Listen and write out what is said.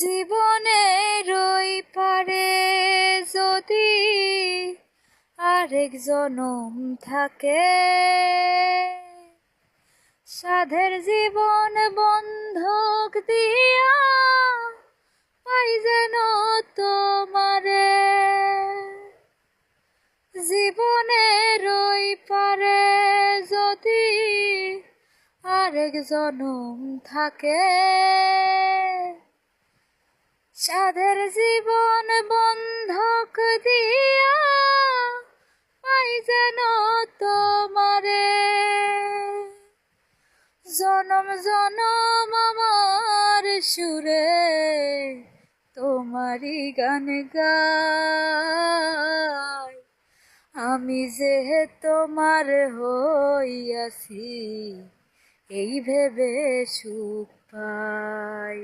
জীবনের ওই পারে যদি আরেক জনম থাকে, সাধের জীবন বন্ধক দিয়া পাই যেন তোমারে। জীবনের ওই পারে যদি আরেক জনম থাকে, সাধের জীবন বন্ধক দিয়া পাই যেন তোমারে। জনম জনম আমার সুরে তোমারই গান গাই, আমি যে তোমার হইয়াছি এই ভেবে সুখ পাই।